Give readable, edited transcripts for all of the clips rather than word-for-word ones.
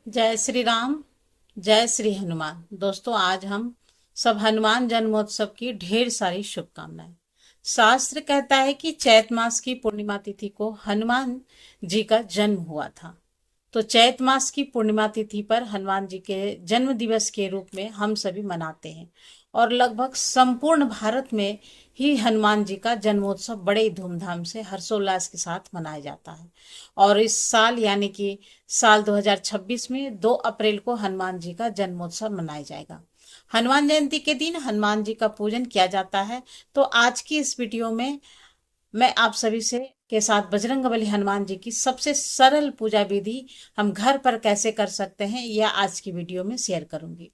जय श्री राम। जय श्री हनुमान। दोस्तों, आज हम सब हनुमान जन्मोत्सव की ढेर सारी शुभकामनाएं। शास्त्र कहता है कि चैत मास की पूर्णिमा तिथि को हनुमान जी का जन्म हुआ था। तो चैत मास की पूर्णिमा तिथि पर हनुमान जी के जन्म दिवस के रूप में हम सभी मनाते हैं। और लगभग संपूर्ण भारत में ही हनुमान जी का जन्मोत्सव बड़े धूमधाम से हर्षोल्लास के साथ मनाया जाता है। और इस साल यानी कि साल 2026 में 2 अप्रैल को हनुमान जी का जन्मोत्सव मनाया जाएगा। हनुमान जयंती के दिन हनुमान जी का पूजन किया जाता है। तो आज की इस वीडियो में मैं आप सभी से के साथ बजरंगबली हनुमान जी की सबसे सरल पूजा विधि हम घर पर कैसे कर सकते हैं, यह आज की वीडियो में शेयर करूंगी।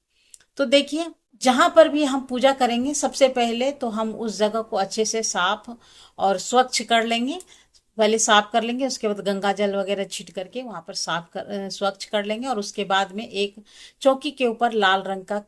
तो देखिए, जहां पर भी हम पूजा करेंगे सबसे पहले तो हम उस जगह को अच्छे से साफ और स्वच्छ कर लेंगे। पहले साफ कर लेंगे, उसके बाद गंगा जल वगैरह छीट करके वहां पर स्वच्छ कर लेंगे। और उसके बाद में एक चौकी के ऊपर लाल रंग का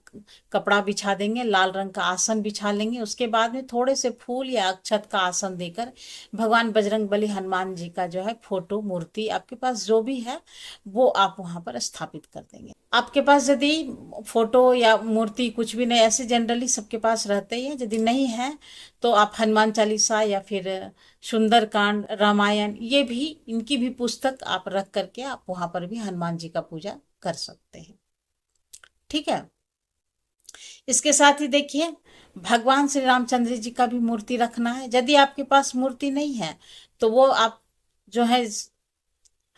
कपड़ा बिछा देंगे, लाल रंग का आसन बिछा लेंगे। उसके बाद में थोड़े से फूल या अक्षत का आसन देकर भगवान बजरंगबली हनुमान जी का जो है फोटो, मूर्ति आपके पास जो भी है वो आप वहां पर स्थापित कर देंगे। आपके पास यदि फोटो या मूर्ति कुछ भी नहीं, ऐसे जनरली सबके पास रहते ही है, यदि नहीं है तो आप हनुमान चालीसा या फिर सुंदरकांड, रामायण, ये भी, इनकी भी पुस्तक आप रख करके आप वहां पर भी हनुमान जी का पूजा कर सकते हैं। ठीक है। इसके साथ ही देखिए, भगवान श्री रामचंद्र जी का भी मूर्ति रखना है। यदि आपके पास मूर्ति नहीं है तो वो आप जो है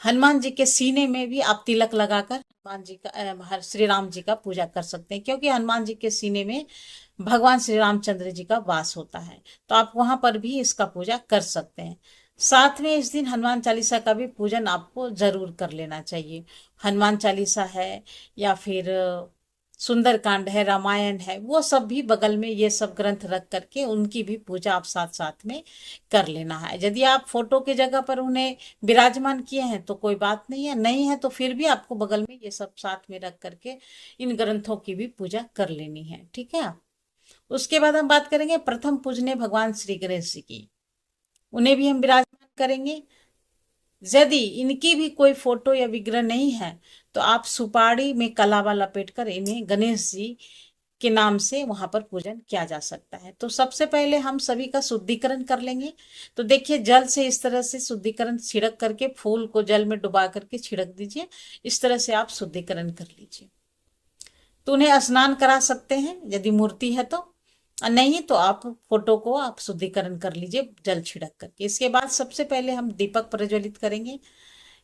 हनुमान जी के सीने में भी आप तिलक लगाकर हनुमान जी का श्री राम जी का पूजा कर सकते हैं, क्योंकि हनुमान जी के सीने में भगवान श्री रामचंद्र जी का वास होता है। तो आप वहां पर भी इसका पूजा कर सकते हैं। साथ में इस दिन हनुमान चालीसा का भी पूजन आपको जरूर कर लेना चाहिए। हनुमान चालीसा है या फिर सुंदरकांड है, रामायण है, वो सब भी बगल में ये सब ग्रंथ रख करके उनकी भी पूजा आप साथ साथ में कर लेना है। यदि आप फोटो की जगह पर उन्हें विराजमान किए हैं तो कोई बात नहीं है, नहीं है तो फिर भी आपको बगल में ये सब साथ में रख करके इन ग्रंथों की भी पूजा कर लेनी है। ठीक है। उसके बाद हम बात करेंगे प्रथम पूजनीय भगवान श्री गणेश जी की। उन्हें भी हम विराजमान करेंगे। यदि इनकी भी कोई फोटो या विग्रह नहीं है तो आप सुपारी में कलावा लपेटकर इन्हें गणेश जी के नाम से वहां पर पूजन किया जा सकता है। तो सबसे पहले हम सभी का शुद्धिकरण कर लेंगे। तो देखिए, जल से इस तरह से शुद्धिकरण छिड़क करके, फूल को जल में डुबा करके छिड़क दीजिए। इस तरह से आप शुद्धिकरण कर लीजिए। तो उन्हें स्नान करा सकते हैं यदि मूर्ति है तो, और नहीं तो आप फोटो को आप शुद्धिकरण कर लीजिए जल छिड़क करके। इसके बाद सबसे पहले हम दीपक प्रज्वलित करेंगे।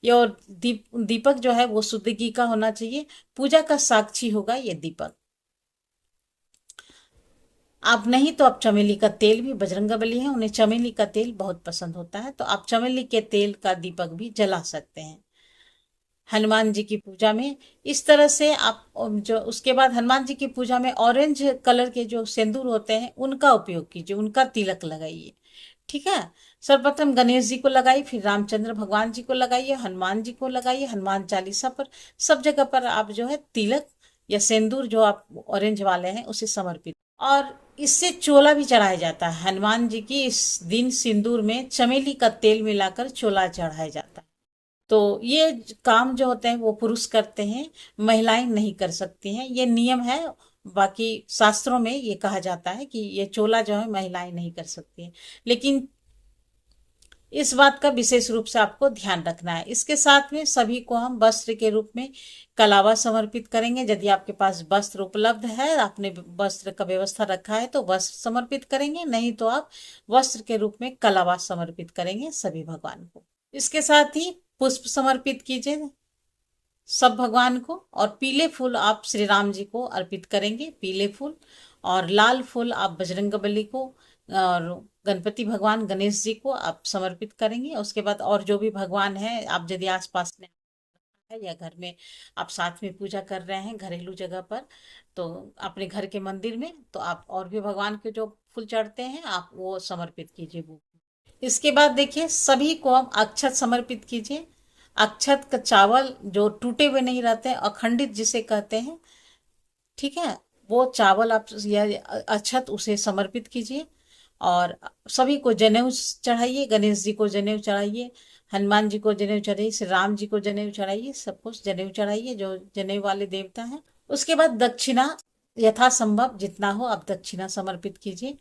ये और दीपक जो है वो शुद्ध घी का होना चाहिए। पूजा का साक्षी होगा ये दीपक। आप नहीं तो आप चमेली का तेल भी, बजरंगबली है उन्हें चमेली का तेल बहुत पसंद होता है, तो आप चमेली के तेल का दीपक भी जला सकते हैं हनुमान जी की पूजा में। इस तरह से आप जो उसके बाद हनुमान जी की पूजा में ऑरेंज कलर के जो सिंदूर होते हैं उनका उपयोग कीजिए, उनका तिलक लगाइए। ठीक है। सर्वप्रथम गणेश जी को लगाइए, फिर रामचंद्र भगवान जी को लगाइए, हनुमान जी को लगाइए। हनुमान चालीसा पर सब जगह पर आप जो है तिलक या सिंदूर जो आप ऑरेंज वाले हैं उसे समर्पित। और इससे चोला भी चढ़ाया जाता है। हनुमान जी की इस दिन सिंदूर में चमेली का तेल मिलाकर चोला चढ़ाया जाता है। तो ये काम जो होते हैं वो पुरुष करते हैं, महिलाएं नहीं कर सकती हैं, ये नियम है। बाकी शास्त्रों में ये कहा जाता है कि ये चोला जो है महिलाएं नहीं कर सकती हैं। लेकिन इस बात का विशेष रूप से आपको ध्यान रखना है। इसके साथ में सभी को हम वस्त्र के रूप में कलावा समर्पित करेंगे। यदि आपके पास वस्त्र उपलब्ध है, आपने वस्त्र का व्यवस्था रखा है तो वस्त्र समर्पित करेंगे, नहीं तो आप वस्त्र के रूप में कलावा समर्पित करेंगे सभी भगवान को। इसके साथ ही पुष्प समर्पित कीजिए सब भगवान को। और पीले फूल आप श्री राम जी को अर्पित करेंगे, पीले फूल। और लाल फूल आप बजरंगबली को और गणपति भगवान गणेश जी को आप समर्पित करेंगे। उसके बाद और जो भी भगवान है, आप यदि आसपास में है या घर में आप साथ में पूजा कर रहे हैं घरेलू जगह पर, तो अपने घर के मंदिर में, तो आप और भी भगवान के जो फूल चढ़ते हैं आप वो समर्पित कीजिए वो। इसके बाद देखिए, सभी को हम अक्षत समर्पित कीजिए। अक्षत का चावल जो टूटे हुए नहीं रहते हैं, अखंडित जिसे कहते हैं, ठीक है, वो चावल आप या अक्षत उसे समर्पित कीजिए। और सभी को जनेऊ चढ़ाइए, गणेश जी को जनेऊ चढ़ाइए, हनुमान जी को जनेऊ चढ़ाइए, श्री राम जी को जनेऊ चढ़ाइए, सबको जनेऊ चढ़ाइए जो जनेऊ वाले देवता हैं। उसके बाद दक्षिणा यथासंभव जितना हो आप दक्षिणा समर्पित कीजिए।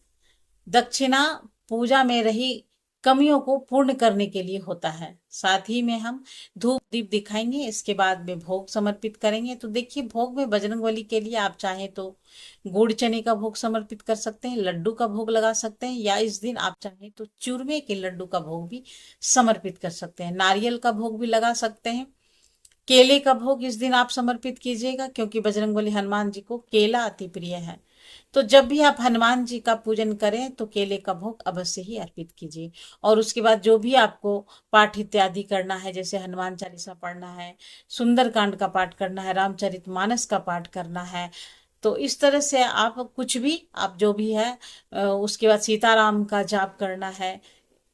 दक्षिणा पूजा में रही कमियों को पूर्ण करने के लिए होता है। साथ ही में हम धूप दीप दिखाएंगे, इसके बाद में भोग समर्पित करेंगे। तो देखिए, भोग में बजरंगबली के लिए आप चाहें तो गुड़ चने का भोग समर्पित कर सकते हैं, लड्डू का भोग लगा सकते हैं, या इस दिन आप चाहें तो चूरमे के लड्डू का भोग भी समर्पित कर सकते हैं। नारियल का भोग भी लगा सकते हैं। केले का भोग इस दिन आप समर्पित कीजिएगा, क्योंकि बजरंगबली हनुमान जी को केला अति प्रिय है। तो जब भी आप हनुमान जी का पूजन करें तो केले का भोग अवश्य ही अर्पित कीजिए। और उसके बाद जो भी आपको पाठ इत्यादि करना है, जैसे हनुमान चालीसा पढ़ना है, सुंदरकांड का पाठ करना है, रामचरितमानस का पाठ करना है, तो इस तरह से आप कुछ भी आप जो भी है, उसके बाद सीताराम का जाप करना है,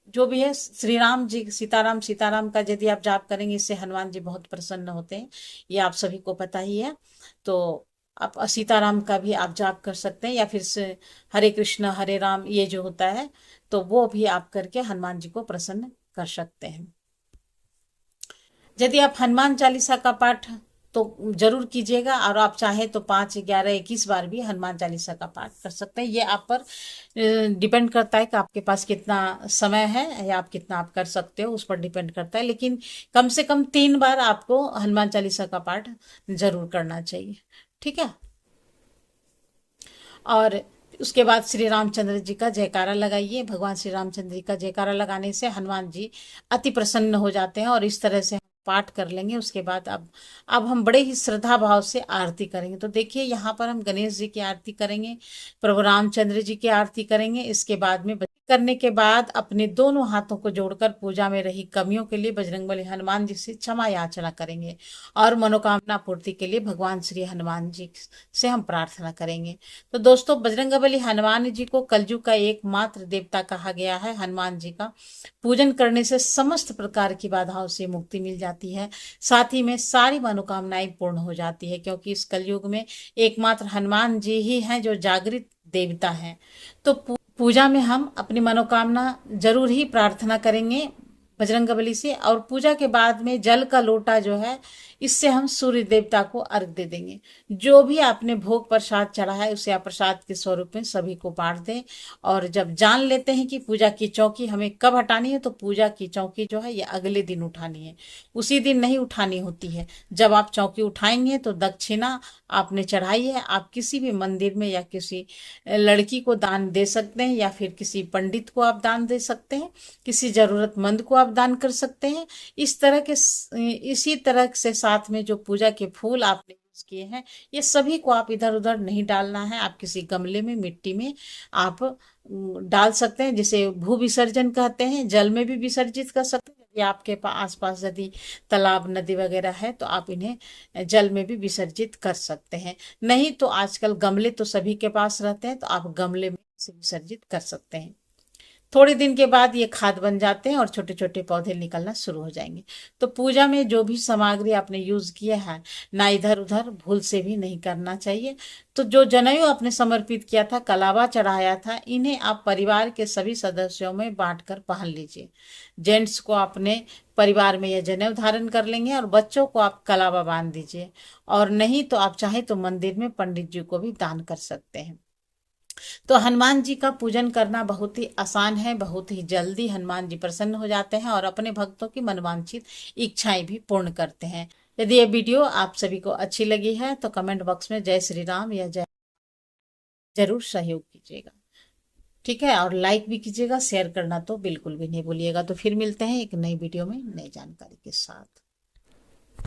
जो भी है श्री राम जी सीताराम सीताराम का यदि आप जाप करेंगे, इससे हनुमान जी बहुत प्रसन्न होते हैं, ये आप सभी को पता ही है। तो आप सीताराम का भी आप जाप कर सकते हैं, या फिर से हरे कृष्ण हरे राम ये जो होता है, तो वो भी आप करके हनुमान जी को प्रसन्न कर सकते हैं। यदि आप हनुमान चालीसा का पाठ तो जरूर कीजिएगा, और आप चाहे तो 5, 11, 21 बार भी हनुमान चालीसा का पाठ कर सकते हैं। ये आप पर डिपेंड करता है कि आपके पास कितना समय है, या आप कितना आप कर सकते हो, उस पर डिपेंड करता है। लेकिन कम से कम 3 बार आपको हनुमान चालीसा का पाठ जरूर करना चाहिए। ठीक है। और उसके बाद श्री रामचंद्र जी का जयकारा लगाइए। भगवान श्री रामचंद्र जी का जयकारा लगाने से हनुमान जी अति प्रसन्न हो जाते हैं। और इस तरह से हम पाठ कर लेंगे। उसके बाद अब हम बड़े ही श्रद्धा भाव से आरती करेंगे। तो देखिए, यहाँ पर हम गणेश जी की आरती करेंगे, प्रभु रामचंद्र जी की आरती करेंगे। इसके बाद में करने के बाद अपने दोनों हाथों को जोड़कर पूजा में रही कमियों के लिए बजरंगबली हनुमान जी से क्षमा याचना करेंगे, और मनोकामना पूर्ति के लिए भगवान श्री हनुमान जी से हम प्रार्थना करेंगे। तो दोस्तों, बजरंगबली हनुमान जी को कलयुग का एकमात्र देवता कहा गया है। हनुमान जी का पूजन करने से समस्त प्रकार की बाधाओं से मुक्ति मिल जाती है, साथ ही में सारी मनोकामनाएं पूर्ण हो जाती है, क्योंकि इस कलयुग में एकमात्र हनुमान जी ही हैं जो जागृत देवता हैं। तो पूजा में हम अपनी मनोकामना जरूर ही प्रार्थना करेंगे बजरंगबली से। और पूजा के बाद में जल का लोटा जो है, इससे हम सूर्य देवता को अर्घ दे देंगे। जो भी आपने भोग प्रसाद चढ़ा है, उसे आप प्रसाद के स्वरूप में सभी को बांट दें। और जब जान लेते हैं कि पूजा की चौकी हमें कब हटानी है, तो पूजा की चौकी जो है ये अगले दिन उठानी है, उसी दिन नहीं उठानी होती है। जब आप चौकी उठाएंगे तो दक्षिणा आपने चढ़ाई है, आप किसी भी मंदिर में या किसी लड़की को दान दे सकते हैं, या फिर किसी पंडित को आप दान दे सकते हैं, किसी जरूरतमंद को आप दान कर सकते हैं। इस तरह के इसी तरह से साथ में जो पूजा के फूल आपने यूज किए हैं, ये सभी को आप इधर उधर नहीं डालना है। आप किसी गमले में, मिट्टी में आप डाल सकते हैं, जिसे भू विसर्जन कहते हैं। जल में भी विसर्जित कर सकते हैं। यदि आपके आसपास यदि तालाब नदी वगैरह है, तो आप इन्हें जल में भी विसर्जित कर सकते हैं। नहीं तो आजकल गमले तो सभी के पास रहते हैं, तो आप गमले में इसे विसर्जित कर सकते हैं। थोड़े दिन के बाद ये खाद बन जाते हैं और छोटे छोटे पौधे निकलना शुरू हो जाएंगे। तो पूजा में जो भी सामग्री आपने यूज किया है, ना इधर उधर भूल से भी नहीं करना चाहिए। तो जो जनेऊ आपने समर्पित किया था, कलावा चढ़ाया था, इन्हें आप परिवार के सभी सदस्यों में बांटकर पहन लीजिए। जेंट्स को अपने परिवार में यह जनेऊ धारण कर लेंगे, और बच्चों को आप कलावा बांध दीजिए। और नहीं तो आप चाहे तो मंदिर में पंडित जी को भी दान कर सकते हैं। तो हनुमान जी का पूजन करना बहुत ही आसान है, बहुत ही जल्दी हनुमान जी प्रसन्न हो जाते हैं और अपने भक्तों की मनवांछित इच्छाएं भी पूर्ण करते हैं। यदि ये वीडियो आप सभी को अच्छी लगी है, तो कमेंट बॉक्स में जय श्री राम या जय जरूर सहयोग कीजिएगा। ठीक है। और लाइक भी कीजिएगा, शेयर करना तो बिल्कुल भी नहीं भूलिएगा। तो फिर मिलते हैं एक नई वीडियो में नई जानकारी के साथ।